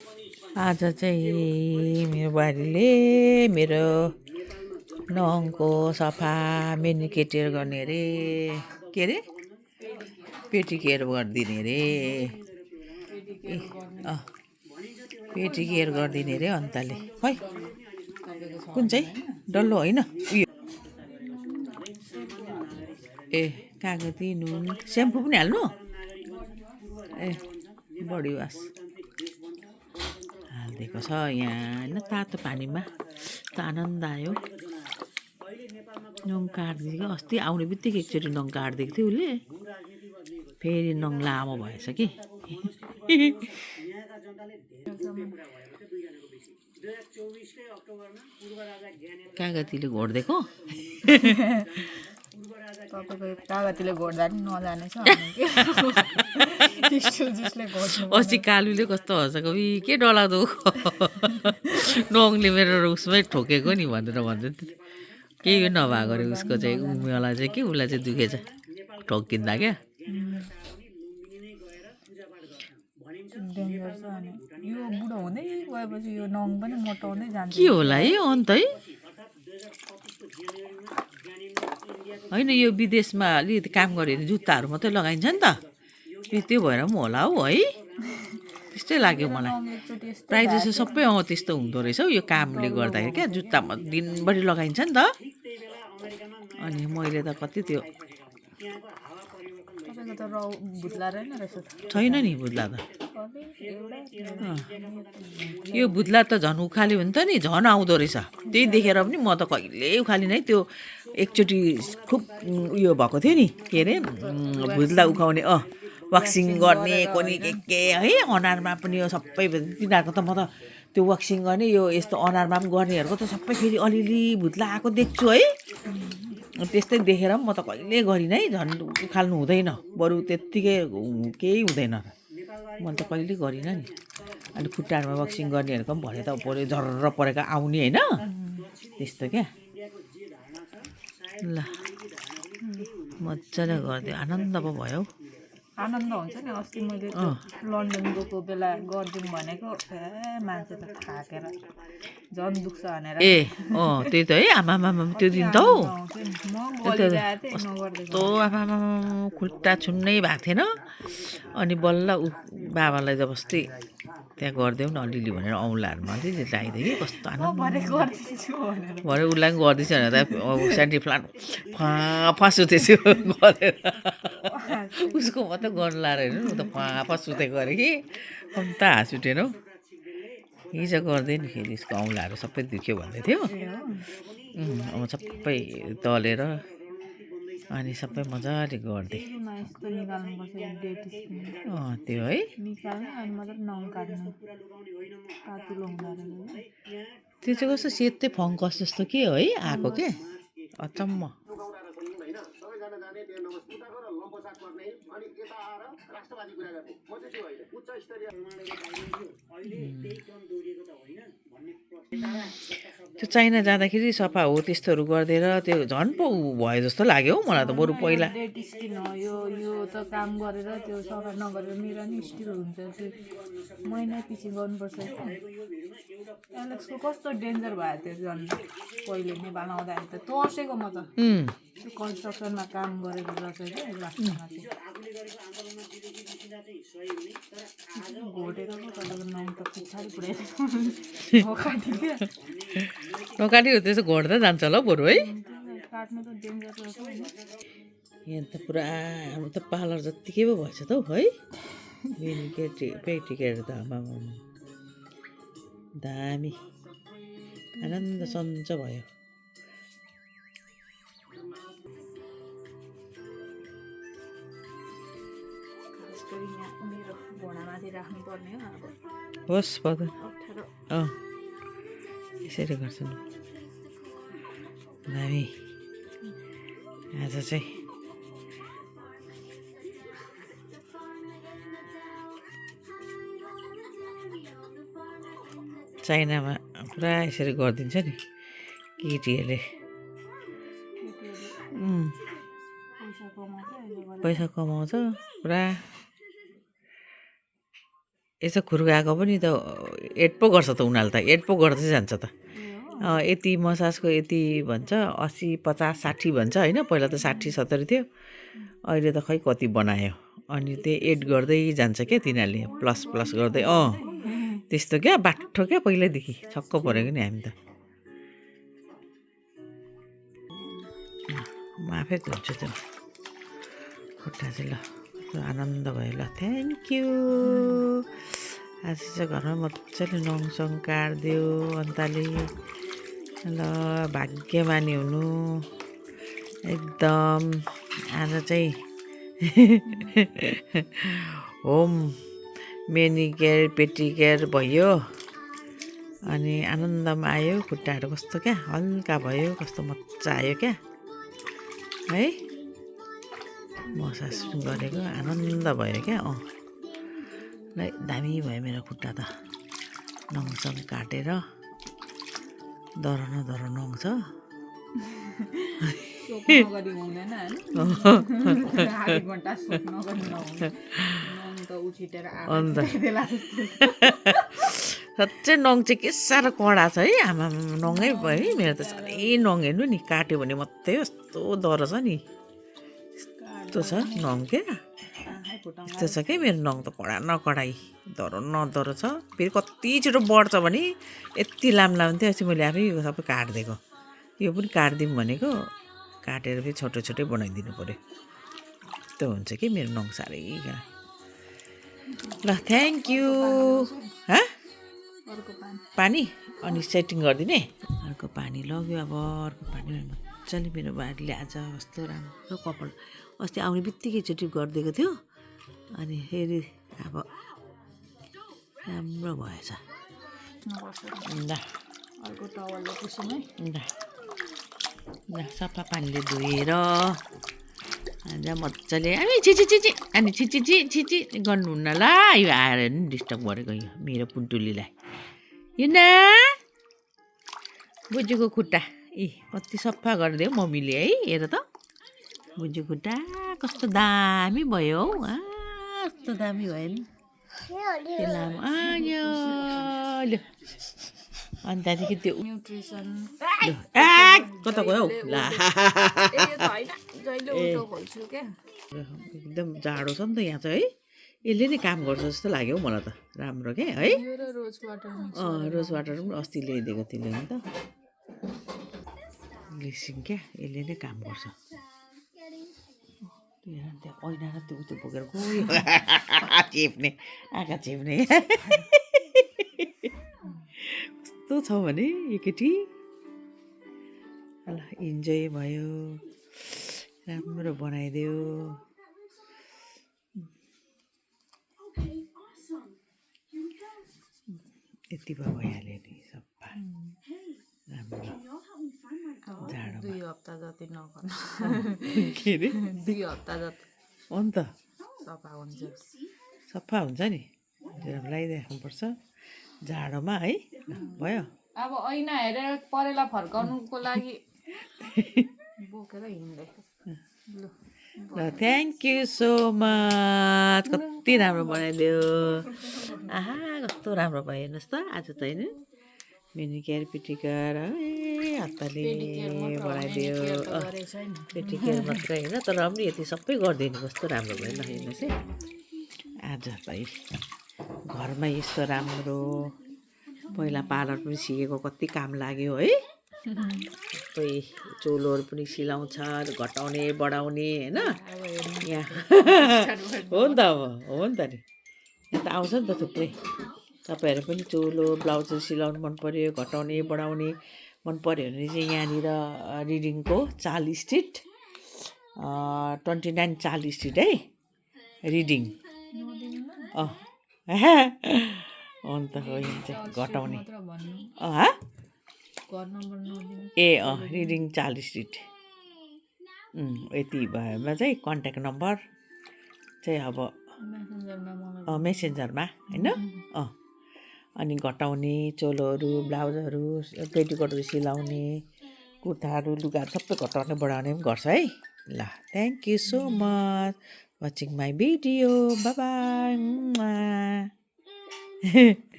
आज चाहिँ मेरो बुहारीले मेरो नङको सफा मेनिकेयर गर्ने अरे के अरे पेटिकेयर गरिदिने अरे पेटिकेयर गरिदिने अरे अन्तले खै कुन चाहिँ डल्लो होइन उयो ए कागती नुन सेम्पू पनि हाल्नु ए बडी वास हालिदिएको छ यहाँ होइन तातो पानीमा त आनन्द आयो नङ काटिदिएको अस्ति आउने बित्तिकै एकचोटि नङ काटिदिएको थियो उसले फेरि नङ लामो भएछ कि कागतीले घोडिदिएको तपाईँको कागतीले घोड्दा पनि नजानेछ अस्ति कालुले कस्तो हँसेको के डरलाग्दो नङले मेरो उसमै ठोकेको नि भनेर भन्दै केही नभएको अरे उसको चाहिँ उमेला चाहिँ के उसलाई चाहिँ दुखेछ ठोकिँदा क्या यो बुढो हुँदै गएपछि यो नङ पनि मोटाउँदै जान्छ के होला है अन्त है होइन यो विदेशमा अलिकति काम गऱ्यो भने जुत्ताहरू मात्रै लगाइन्छ नि त त्यो भएर पनि होला हौ है त्यस्तै लाग्यो मलाई प्रायः जस्तो सबै त्यस्तो हुँदो रहेछ हौ यो कामले गर्दाखेरि क्या जुत्तामा दिनभरि लगाइन्छ नि त अनि मैले त कति त्यो छैन नि भुत्ला त यो भुत्ला त झन् उखाल्यो भने त नि झन् आउँदो रहेछ त्यही देखेर पनि म त कहिले उखालिन है त्यो एकचोटि खुब उयो भएको थियो नि के अरे भुत्ला उखाउने वाक्सिङ गर्ने कोनी के है अनुहारमा पनि यो सबै तिनीहरूको त म त त्यो वाक्सिङ गर्ने यो यस्तो अनुहारमा पनि गर्नेहरूको त सबै फेरि अलिअलि भुत्ला आएको देख्छु है त्यस्तै देखेर पनि म त कहिले गरिनँ है झन् उखाल्नु हुँदैन बरु त्यत्तिकै केही हुँदैन मैले त कहिले गरिनँ नि अनि खुट्टाहरूमा वाक्सिङ गर्नेहरूको पनि भने त पऱ्यो झर्र परेको आउने होइन त्यस्तो क्या ल मजाले गरिदियो आनन्द पो भयो आनन्द हुन्छ नि अस्ति मैले लन्डन गएको बेला गरिदिउँ भनेको मान्छे त थाकेर झन् दुख्छ भनेर त्यही त है आमामा त्यो दिन त हौ कस्तो आमामा खुट्टा छुन्नै भएको थिएन अनि बल्ल बाबालाई जबस्ती त्यहाँ गरिदेऊ न अलिअलि भनेर औँलाहरूमा अलिअलि लगाइदियो कि कस्तो आनन्द भरे उसलाई पनि गर्दैछ भनेर त सेन्टी फ्लाट फाँफा सुतेछु गरेर उसको मात्रै गर्नु लाएर हेर्नु न त फाँफा सुतेको अरे कि अन्त हाँस उठेन हौ हिजो गर्दै नि फेरि उसको औँलाहरू सबै दुख्यो भन्दै थियो अब सबै दलेर अनि सबै मजाले गरिदिए त्यो है त्यो चाहिँ कस्तो सेतै फङ्कस जस्तो के हो है आएको के अचम्म त्यो चाइना जाँदाखेरि सफा हो त्यस्तोहरू गरिदिएर त्यो झन् पो भयो जस्तो लाग्यो हौ मलाई त बरु पहिला स्किन हो यो त काम गरेर त्यो सफा नगरेर मेरो नि स्टिल हुन्छ त्यो महिना पछि गर्नुपर्छ एलेक्सको कस्तो डेन्जर भयो त्यो झन् पहिले नेपाल आउँदाखेरि त तर्सेको म त त्यो कन्स्ट्रक्सनमा काम गरेर रहेछ क्या लास्टमा घोटेर पो तपाईँको नङ त पछाडि पुऱ्याइदियो नकाटी त्यसो घोड्दै जान्छ होला बरु है काट्नु त डेन्जर रहेछ यहाँ त पुरा हाम्रो त पार्लर जत्तिकै पो भएछ त हौ है पेटिकेयर त आमामा दामी आनन्द सन्च भयो होस् पद यसरी गर्छु नि दामी आज चाहिँ चाइनामा पुरा यसरी गरिदिन्छ नि केटीहरूले पैसा कमाउँछ पुरा यसो खुर्काएको पनि त एड पो गर्छ त उनीहरूले त एड पो गर्दै जान्छ त यति मसाजको यति भन्छ 80 50 60 भन्छ होइन पहिला त 60 70 थियो अहिले त खै कति बनायो अनि त्यही एड गर्दै जान्छ क्या तिनीहरूले प्लस प्लस गर्दै त्यस्तो क्या बाठो क्या पहिल्यैदेखि छक्क परेको नि हामी त म आफै धुन्छु त्यो खुट्टा चाहिँ ल कस्तो आनन्द भयो ल थ्याङ्क यू आज चाहिँ घरमा मजाले नङसङ काटिदियो अन्ताले ल भाग्यमानी हुनु एकदम आज चाहिँ होम मेनिकेयर पेटिकेयर भयो अनि आनन्दमा आयो खुट्टाहरू कस्तो क्या हल्का भयो कस्तो मजा आयो क्या है मसाज गरेको आनन्द भयो क्या ल दामी भयो मेरो खुट्टा त नङसङ काटेर दर नङ छ अन्त साँच्चै नङ चाहिँ के साह्रो कडा छ है आमा नङै भयो है मेरो त साह्रै नङ हेर्नु नि काट्यो भने मात्रै यस्तो दर छ नि यस्तो छ नङ क्या यस्तो छ क्या मेरो नङ त कडा नकडाई दर नदर छ फेरि कति छिटो बढ्छ भने यति लामो थियो अस्ति मैले आफै सबै काटिदिएको यो पनि काटिदिउँ भनेको काटेर फेरि छोटो छोटै बनाइदिनु पऱ्यो यस्तो हुन्छ कि मेरो नङ साह्रै ल थ्याङ्क यू पानी अनि सेटिङ गरिदिने अर्को पानी लग्यो अब अर्को पानी मजाले मेरो बारीले आज कस्तो राम्रो कपाल अस्ति आउने बित्तिकै चोटि गरिदिएको थियो अनि फेरि अब राम्रो भएछ ल अर्को टावलले पुसौँ है ल सफा पानीले धोएर आज मजाले अनि छिची अनि छिची गर्नुहुन्न ल यो आएर नि डिस्टर्ब गरेको यो मेरो पुन्टुलीलाई यो न बुजुको खुट्टा कति सफा गरिदियो मम्मीले है हेर त बुजु खुट्टा कस्तो दामी भयो हौ कस्तो दामी भयो नि लामो आयो ल अनि त्यहाँदेखि त्यो न्युट्रिसन कता गयो हौ ला एकदम जाडो छ नि त यहाँ चाहिँ है यसले नै काम गर्छ जस्तो लाग्यो हौ मलाई त राम्रो क्या है रोज वाटर पनि अस्ति ल्याइदिएको थियो नि त ग्लिसिङ क्या यसले नै काम गर्छ त्यहाँ ऐना र त्यो उतो बोकेर गयो चेप्ने आँखा चेप्ने कस्तो छ भने यो केटी ल इन्जोय भयो राम्रो बनाइदियो यति भइहाल्यो नि सफा राम्रो जाडो 2 हप्ता जति नगर्नु के अरे 2 हप्ता जति अन्त सफा हुन्छ नि लगाइदिनुपर्छ जाडोमा है भयो अब ऐना हेरेर परेला फर्काउनुको लागि बोकेर हिँड्दै ल थ्याङ्क यू सो मच कति राम्रो बनाइदियो आहा कस्तो राम्रो भयो हेर्नुहोस् त आज त होइन मेनिकेयर पेटिकेयर हत्ताले बनाइदियो पेटिकेयर मात्रै होइन तर पनि यति सबै गरिदिनु कस्तो राम्रो भयो ल हेर्नुहोस् है आज चाहिँ घरमा यस्तो राम्रो पहिला पार्लर पनि सिकेको कति काम लाग्यो है सबै चोलोहरू पनि सिलाउँछ घटाउने बढाउने होइन यहाँ हो नि त अब हो नि त नि यहाँ त आउँछ नि त थुप्रै तपाईँहरू पनि चोलो ब्लाउजहरू सिलाउनु मन पऱ्यो घटाउने बढाउने मन पऱ्यो भने चाहिँ यहाँनिर रिडिङको 40 स्ट्रिट 29 40 स्ट्रिट है रिडिङ अन्त हो यहाँ चाहिँ घटाउने रिडिङ 40 स्ट्रिट यति भएमा चाहिँ कन्ट्याक्ट नम्बर चाहिँ अब मेसेन्जरमा होइन अनि घटाउने चोलोहरू ब्लाउजहरू पेटिकोटहरू सिलाउने कुर्ताहरू लुगाहरू सबै घटाउने बढाउने पनि गर्छ है ल thank you so much watching my video by by